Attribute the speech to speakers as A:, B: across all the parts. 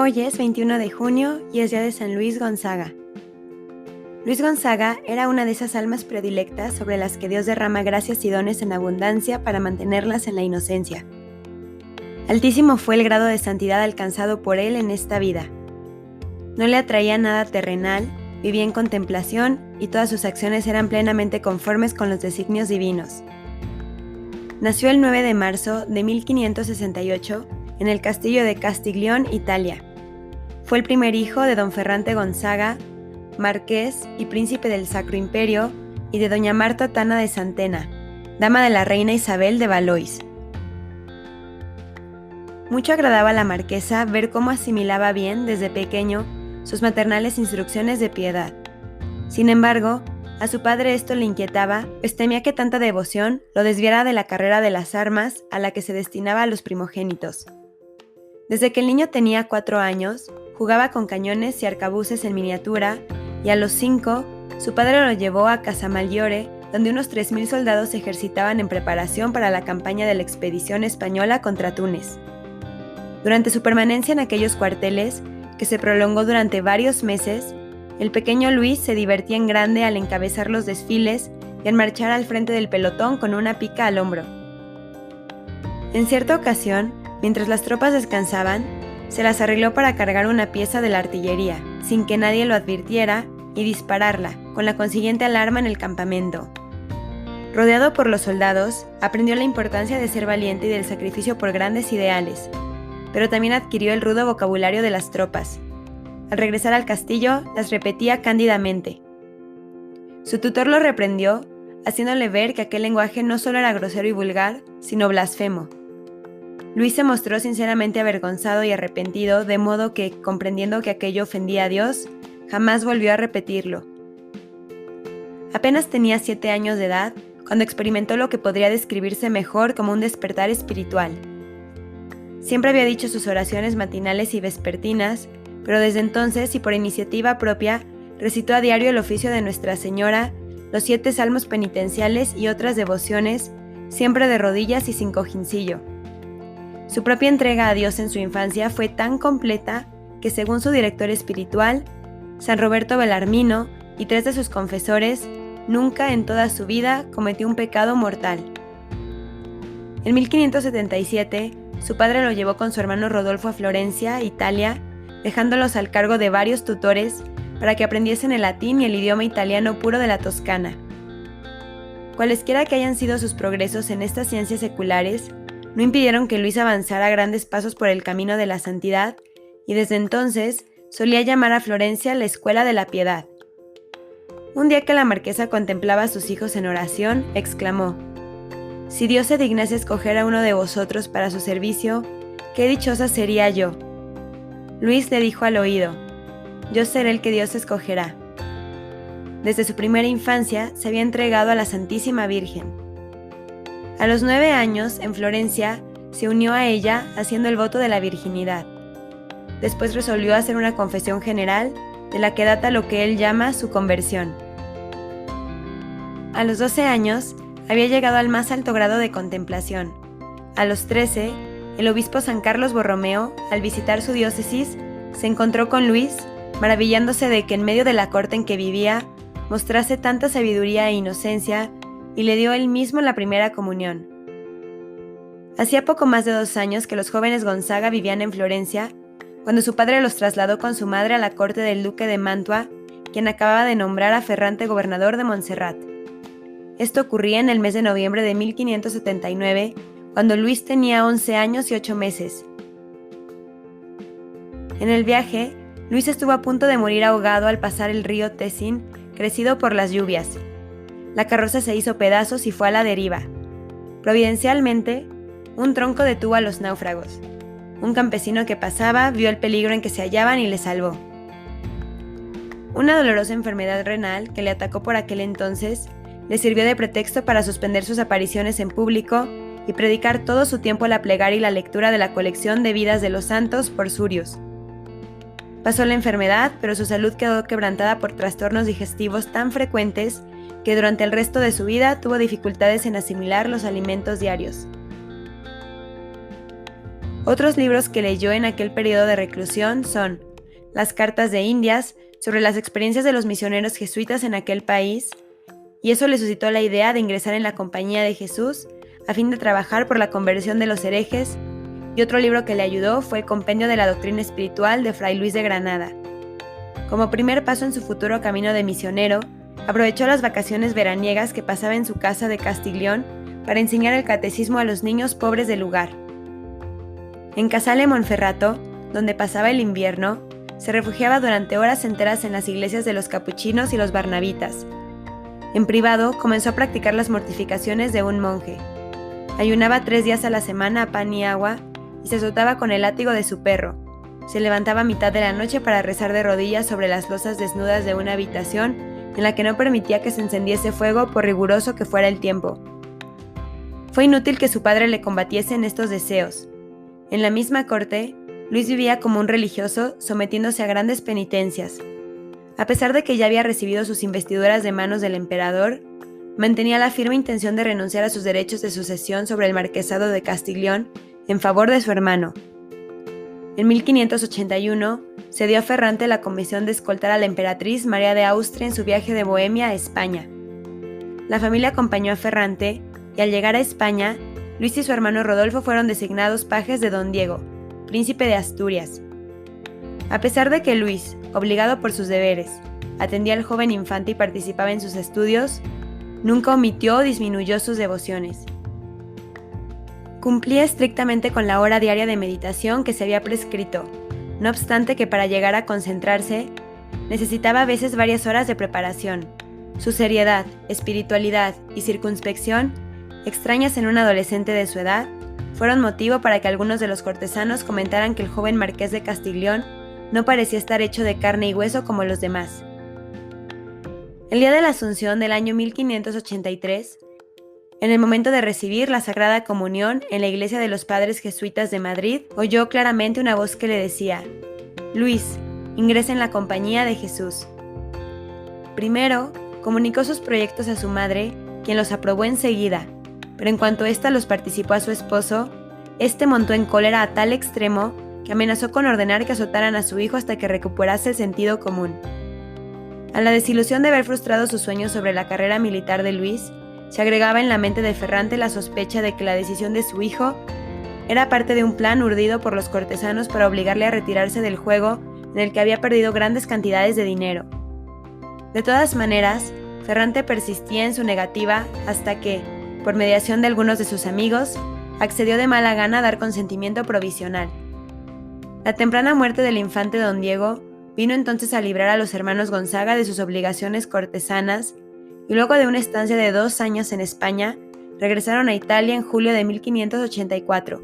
A: Hoy es 21 de junio y es día de San Luis Gonzaga. Luis Gonzaga era una de esas almas predilectas sobre las que Dios derrama gracias y dones en abundancia para mantenerlas en la inocencia. Altísimo fue el grado de santidad alcanzado por él en esta vida. No le atraía nada terrenal, vivía en contemplación y todas sus acciones eran plenamente conformes con los designios divinos. Nació el 9 de marzo de 1568 en el castillo de Castiglione, Italia. Fue el primer hijo de don Ferrante Gonzaga, marqués y príncipe del Sacro Imperio, y de doña Marta Tana de Santena, dama de la reina Isabel de Valois. Mucho agradaba a la marquesa ver cómo asimilaba bien desde pequeño sus maternales instrucciones de piedad. Sin embargo, a su padre esto le inquietaba, pues temía que tanta devoción lo desviara de la carrera de las armas a la que se destinaba a los primogénitos. Desde que el niño tenía 4 años, jugaba con cañones y arcabuces en miniatura, y a los 5, su padre lo llevó a Casamaggiore, donde unos 3.000 soldados se ejercitaban en preparación para la campaña de la expedición española contra Túnez. Durante su permanencia en aquellos cuarteles, que se prolongó durante varios meses, el pequeño Luis se divertía en grande al encabezar los desfiles y al marchar al frente del pelotón con una pica al hombro. En cierta ocasión, mientras las tropas descansaban, se las arregló para cargar una pieza de la artillería, sin que nadie lo advirtiera, y dispararla, con la consiguiente alarma en el campamento. Rodeado por los soldados, aprendió la importancia de ser valiente y del sacrificio por grandes ideales, pero también adquirió el rudo vocabulario de las tropas. Al regresar al castillo, las repetía cándidamente. Su tutor lo reprendió, haciéndole ver que aquel lenguaje no solo era grosero y vulgar, sino blasfemo. Luis se mostró sinceramente avergonzado y arrepentido, de modo que, comprendiendo que aquello ofendía a Dios, jamás volvió a repetirlo. Apenas tenía 7 años de edad cuando experimentó lo que podría describirse mejor como un despertar espiritual. Siempre había dicho sus oraciones matinales y vespertinas, pero desde entonces y por iniciativa propia recitó a diario el oficio de Nuestra Señora, los 7 salmos penitenciales y otras devociones, siempre de rodillas y sin cojincillo. Su propia entrega a Dios en su infancia fue tan completa que, según su director espiritual, San Roberto Bellarmino, y 3 de sus confesores, nunca en toda su vida cometió un pecado mortal. En 1577, su padre lo llevó con su hermano Rodolfo a Florencia, Italia, dejándolos al cargo de varios tutores para que aprendiesen el latín y el idioma italiano puro de la Toscana. Cualesquiera que hayan sido sus progresos en estas ciencias seculares, no impidieron que Luis avanzara a grandes pasos por el camino de la santidad, y desde entonces solía llamar a Florencia la Escuela de la Piedad. Un día que la marquesa contemplaba a sus hijos en oración, exclamó: «Si Dios se dignase escoger a uno de vosotros para su servicio, qué dichosa sería yo». Luis le dijo al oído: «Yo seré el que Dios escogerá». Desde su primera infancia se había entregado a la Santísima Virgen. A los 9 años, en Florencia, se unió a ella haciendo el voto de la virginidad. Después resolvió hacer una confesión general, de la que data lo que él llama su conversión. A los 12 años, había llegado al más alto grado de contemplación. A los 13, el obispo San Carlos Borromeo, al visitar su diócesis, se encontró con Luis, maravillándose de que en medio de la corte en que vivía, mostrase tanta sabiduría e inocencia, y le dio él mismo la primera comunión. Hacía poco más de 2 años que los jóvenes Gonzaga vivían en Florencia, cuando su padre los trasladó con su madre a la corte del duque de Mantua, quien acababa de nombrar a Ferrante gobernador de Montserrat. Esto ocurría en el mes de noviembre de 1579, cuando Luis tenía 11 años y 8 meses. En el viaje, Luis estuvo a punto de morir ahogado al pasar el río Tesín, crecido por las lluvias. La carroza se hizo pedazos y fue a la deriva. Providencialmente, un tronco detuvo a los náufragos. Un campesino que pasaba vio el peligro en que se hallaban y le salvó. Una dolorosa enfermedad renal que le atacó por aquel entonces le sirvió de pretexto para suspender sus apariciones en público y predicar todo su tiempo la plegaria y la lectura de la colección de vidas de los santos por Surius. Pasó la enfermedad, pero su salud quedó quebrantada por trastornos digestivos tan frecuentes que durante el resto de su vida tuvo dificultades en asimilar los alimentos diarios. Otros libros que leyó en aquel periodo de reclusión son las Cartas de Indias, sobre las experiencias de los misioneros jesuitas en aquel país, y eso le suscitó la idea de ingresar en la Compañía de Jesús a fin de trabajar por la conversión de los herejes, y otro libro que le ayudó fue el Compendio de la Doctrina Espiritual de Fray Luis de Granada. Como primer paso en su futuro camino de misionero, aprovechó las vacaciones veraniegas que pasaba en su casa de Castiglión para enseñar el catecismo a los niños pobres del lugar. En Casale Monferrato, donde pasaba el invierno, se refugiaba durante horas enteras en las iglesias de los capuchinos y los barnabitas. En privado, comenzó a practicar las mortificaciones de un monje. Ayunaba 3 días a la semana a pan y agua y se azotaba con el látigo de su perro. Se levantaba a mitad de la noche para rezar de rodillas sobre las losas desnudas de una habitación en la que no permitía que se encendiese fuego por riguroso que fuera el tiempo. Fue inútil que su padre le combatiese en estos deseos. En la misma corte, Luis vivía como un religioso, sometiéndose a grandes penitencias. A pesar de que ya había recibido sus investiduras de manos del emperador, mantenía la firme intención de renunciar a sus derechos de sucesión sobre el marquesado de Castiglión en favor de su hermano. En 1581, cedió a Ferrante la comisión de escoltar a la emperatriz María de Austria en su viaje de Bohemia a España. La familia acompañó a Ferrante y al llegar a España, Luis y su hermano Rodolfo fueron designados pajes de don Diego, príncipe de Asturias. A pesar de que Luis, obligado por sus deberes, atendía al joven infante y participaba en sus estudios, nunca omitió o disminuyó sus devociones. Cumplía estrictamente con la hora diaria de meditación que se había prescrito, no obstante que para llegar a concentrarse, necesitaba a veces varias horas de preparación. Su seriedad, espiritualidad y circunspección, extrañas en un adolescente de su edad, fueron motivo para que algunos de los cortesanos comentaran que el joven marqués de Castiglión no parecía estar hecho de carne y hueso como los demás. El día de la Asunción del año 1583, en el momento de recibir la Sagrada Comunión en la iglesia de los Padres Jesuitas de Madrid, oyó claramente una voz que le decía: «Luis, ingresa en la Compañía de Jesús». Primero, comunicó sus proyectos a su madre, quien los aprobó enseguida, pero en cuanto ésta los participó a su esposo, éste montó en cólera a tal extremo que amenazó con ordenar que azotaran a su hijo hasta que recuperase el sentido común. A la desilusión de haber frustrado sus sueños sobre la carrera militar de Luis, se agregaba en la mente de Ferrante la sospecha de que la decisión de su hijo era parte de un plan urdido por los cortesanos para obligarle a retirarse del juego en el que había perdido grandes cantidades de dinero. De todas maneras, Ferrante persistía en su negativa hasta que, por mediación de algunos de sus amigos, accedió de mala gana a dar consentimiento provisional. La temprana muerte del infante don Diego vino entonces a librar a los hermanos Gonzaga de sus obligaciones cortesanas y luego de una estancia de 2 años en España, regresaron a Italia en julio de 1584.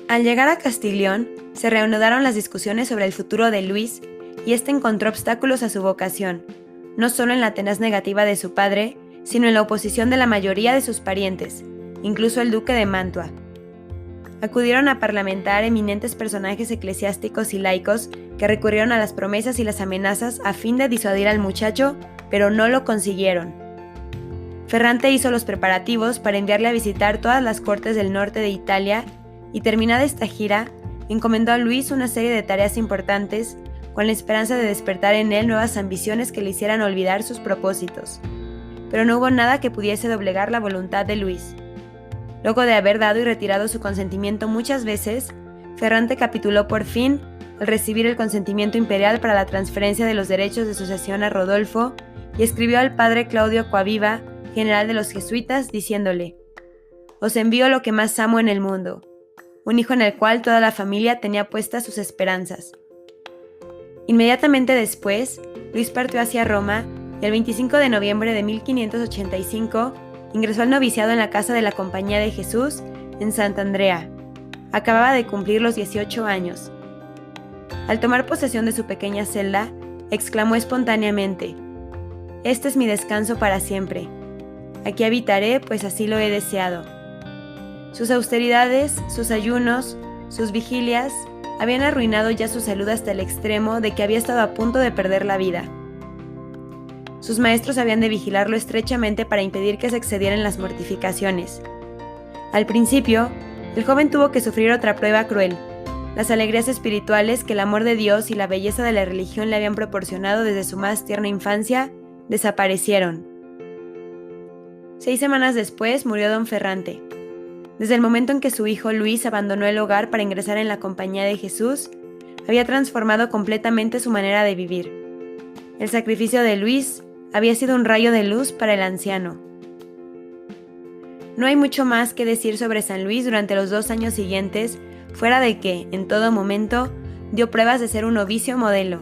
A: Al llegar a Castiglión, se reanudaron las discusiones sobre el futuro de Luis y éste encontró obstáculos a su vocación, no solo en la tenaz negativa de su padre, sino en la oposición de la mayoría de sus parientes, incluso el duque de Mantua. Acudieron a parlamentar eminentes personajes eclesiásticos y laicos que recurrieron a las promesas y las amenazas a fin de disuadir al muchacho, pero no lo consiguieron. Ferrante hizo los preparativos para enviarle a visitar todas las cortes del norte de Italia y, terminada esta gira, encomendó a Luis una serie de tareas importantes con la esperanza de despertar en él nuevas ambiciones que le hicieran olvidar sus propósitos. Pero no hubo nada que pudiese doblegar la voluntad de Luis. Luego de haber dado y retirado su consentimiento muchas veces, Ferrante capituló por fin al recibir el consentimiento imperial para la transferencia de los derechos de sucesión a Rodolfo y escribió al padre Claudio Coaviva, general de los jesuitas, diciéndole: «Os envío lo que más amo en el mundo, un hijo en el cual toda la familia tenía puestas sus esperanzas». Inmediatamente después, Luis partió hacia Roma y el 25 de noviembre de 1585 ingresó al noviciado en la casa de la Compañía de Jesús en Sant'Andrea. Acababa de cumplir los 18 años. Al tomar posesión de su pequeña celda, exclamó espontáneamente: «Este es mi descanso para siempre. Aquí habitaré, pues así lo he deseado». Sus austeridades, sus ayunos, sus vigilias habían arruinado ya su salud hasta el extremo de que había estado a punto de perder la vida. Sus maestros habían de vigilarlo estrechamente para impedir que se excediera en las mortificaciones. Al principio, El joven tuvo que sufrir otra prueba cruel. Las alegrías espirituales que el amor de Dios y la belleza de la religión le habían proporcionado desde su más tierna infancia desaparecieron. 6 semanas después murió don Ferrante. Desde el momento en que su hijo Luis abandonó el hogar para ingresar en la compañía de Jesús, había transformado completamente su manera de vivir. El sacrificio de Luis había sido un rayo de luz para el anciano. No hay mucho más que decir sobre San Luis durante los 2 años siguientes, fuera de que, en todo momento, dio pruebas de ser un novicio modelo.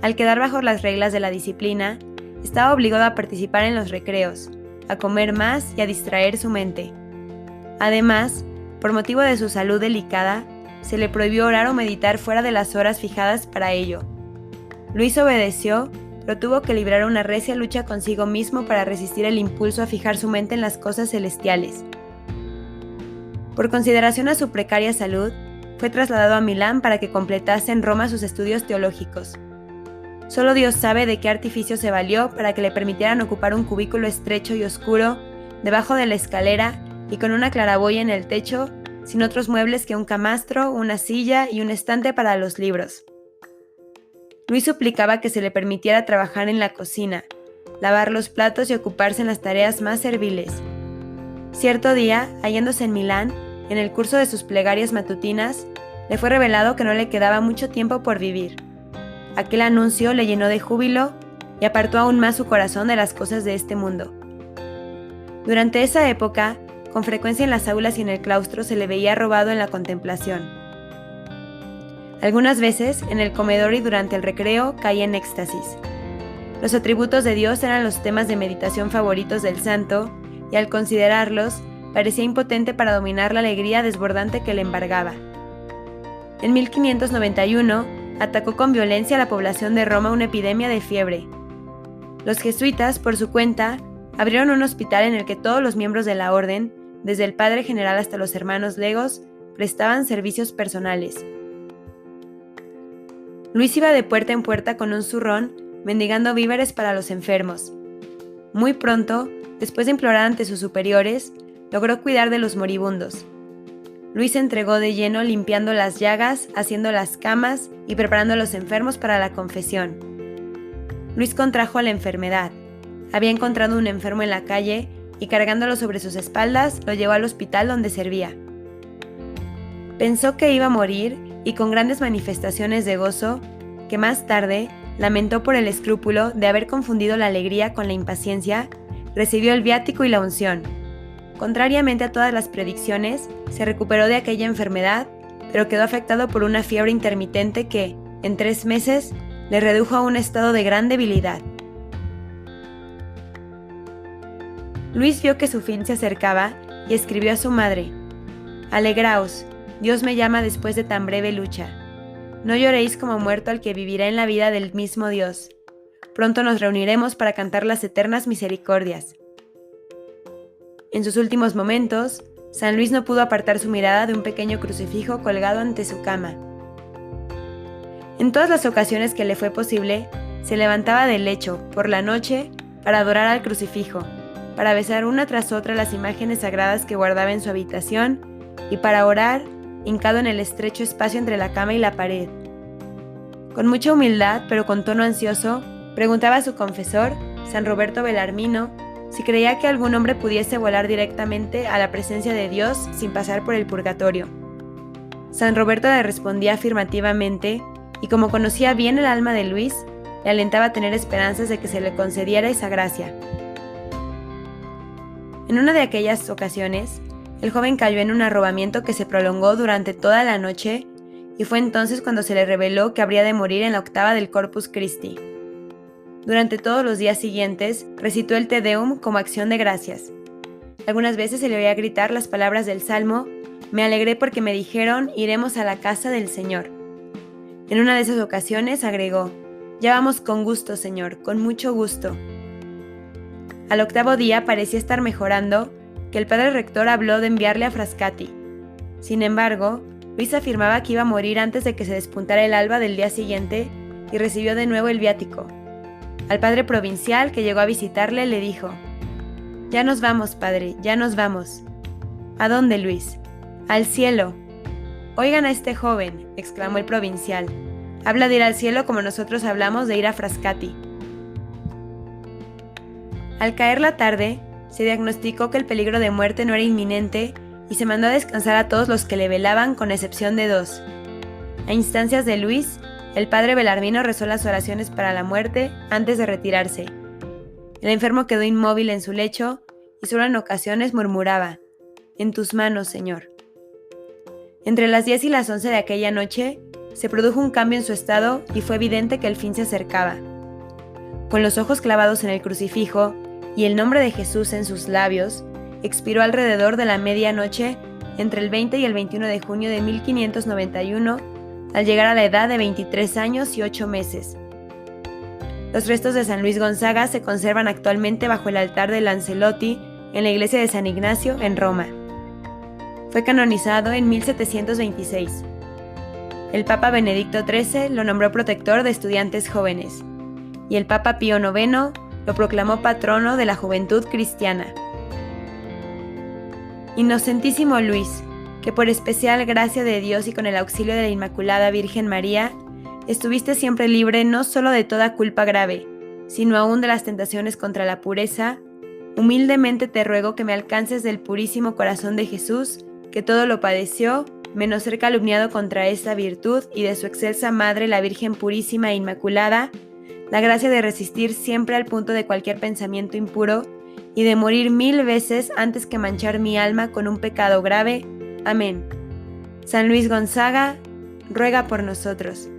A: Al quedar bajo las reglas de la disciplina, estaba obligado a participar en los recreos, a comer más y a distraer su mente. Además, por motivo de su salud delicada, se le prohibió orar o meditar fuera de las horas fijadas para ello. Luis obedeció, pero tuvo que librar una recia lucha consigo mismo para resistir el impulso a fijar su mente en las cosas celestiales. Por consideración a su precaria salud, fue trasladado a Milán para que completase en Roma sus estudios teológicos. Solo Dios sabe de qué artificio se valió para que le permitieran ocupar un cubículo estrecho y oscuro, debajo de la escalera y con una claraboya en el techo, sin otros muebles que un camastro, una silla y un estante para los libros. Luis suplicaba que se le permitiera trabajar en la cocina, lavar los platos y ocuparse en las tareas más serviles. Cierto día, hallándose en Milán, en el curso de sus plegarias matutinas, le fue revelado que no le quedaba mucho tiempo por vivir. Aquel anuncio le llenó de júbilo y apartó aún más su corazón de las cosas de este mundo. Durante esa época, con frecuencia en las aulas y en el claustro se le veía robado en la contemplación. Algunas veces, en el comedor y durante el recreo, caía en éxtasis. Los atributos de Dios eran los temas de meditación favoritos del santo, y al considerarlos, parecía impotente para dominar la alegría desbordante que le embargaba. En 1591, atacó con violencia a la población de Roma una epidemia de fiebre. Los jesuitas, por su cuenta, abrieron un hospital en el que todos los miembros de la orden, desde el padre general hasta los hermanos legos, prestaban servicios personales. Luis iba de puerta en puerta con un zurrón, mendigando víveres para los enfermos. Muy pronto, después de implorar ante sus superiores, logró cuidar de los moribundos. Luis se entregó de lleno limpiando las llagas, haciendo las camas y preparando a los enfermos para la confesión. Luis contrajo la enfermedad. Había encontrado un enfermo en la calle y cargándolo sobre sus espaldas, lo llevó al hospital donde servía. Pensó que iba a morir y con grandes manifestaciones de gozo, que más tarde lamentó por el escrúpulo de haber confundido la alegría con la impaciencia, recibió el viático y la unción. Contrariamente a todas las predicciones, se recuperó de aquella enfermedad, pero quedó afectado por una fiebre intermitente que, en 3 meses, le redujo a un estado de gran debilidad. Luis vio que su fin se acercaba y escribió a su madre: «Alegraos, Dios me llama después de tan breve lucha. No lloréis como muerto al que vivirá en la vida del mismo Dios. Pronto nos reuniremos para cantar las eternas misericordias». En sus últimos momentos, San Luis no pudo apartar su mirada de un pequeño crucifijo colgado ante su cama. En todas las ocasiones que le fue posible, se levantaba del lecho, por la noche, para adorar al crucifijo, para besar una tras otra las imágenes sagradas que guardaba en su habitación y para orar, hincado en el estrecho espacio entre la cama y la pared. Con mucha humildad, pero con tono ansioso, preguntaba a su confesor, San Roberto Belarmino, si creía que algún hombre pudiese volar directamente a la presencia de Dios sin pasar por el purgatorio. San Roberto le respondía afirmativamente, y como conocía bien el alma de Luis, le alentaba a tener esperanzas de que se le concediera esa gracia. En una de aquellas ocasiones, el joven cayó en un arrobamiento que se prolongó durante toda la noche, y fue entonces cuando se le reveló que habría de morir en la octava del Corpus Christi. Durante todos los días siguientes, recitó el Te Deum como acción de gracias. Algunas veces se le oía gritar las palabras del Salmo: «Me alegré porque me dijeron, iremos a la casa del Señor». En una de esas ocasiones agregó: «Ya vamos con gusto, Señor, con mucho gusto». Al octavo día parecía estar mejorando, que el padre rector habló de enviarle a Frascati. Sin embargo, Luis afirmaba que iba a morir antes de que se despuntara el alba del día siguiente y recibió de nuevo el viático. Al padre provincial, que llegó a visitarle, le dijo: «Ya nos vamos, padre, ya nos vamos». «¿A dónde, Luis?». Al cielo. Oigan a este joven, exclamó el provincial. Habla de ir al cielo como nosotros hablamos de ir a Frascati. Al caer la tarde, se diagnosticó que el peligro de muerte no era inminente y se mandó a descansar a todos los que le velaban con excepción de 2. A instancias de Luis, el padre Belarmino rezó las oraciones para la muerte antes de retirarse. El enfermo quedó inmóvil en su lecho y solo en ocasiones murmuraba: «En tus manos, Señor». Entre las 10 y las 11 de aquella noche, se produjo un cambio en su estado y fue evidente que el fin se acercaba. Con los ojos clavados en el crucifijo y el nombre de Jesús en sus labios, expiró alrededor de la medianoche entre el 20 y el 21 de junio de 1591, al llegar a la edad de 23 años y 8 meses. Los restos de San Luis Gonzaga se conservan actualmente bajo el altar de Lancelotti en la iglesia de San Ignacio, en Roma. Fue canonizado en 1726. El Papa Benedicto XIII lo nombró protector de estudiantes jóvenes, y el Papa Pío IX lo proclamó patrono de la juventud cristiana. Inocentísimo Luis, que por especial gracia de Dios y con el auxilio de la Inmaculada Virgen María, estuviste siempre libre no solo de toda culpa grave, sino aún de las tentaciones contra la pureza, humildemente te ruego que me alcances del purísimo corazón de Jesús, que todo lo padeció, menos ser calumniado contra esta virtud, y de su excelsa Madre, la Virgen Purísima e Inmaculada, la gracia de resistir siempre al punto de cualquier pensamiento impuro y de morir 1000 veces antes que manchar mi alma con un pecado grave. Amén. San Luis Gonzaga, ruega por nosotros.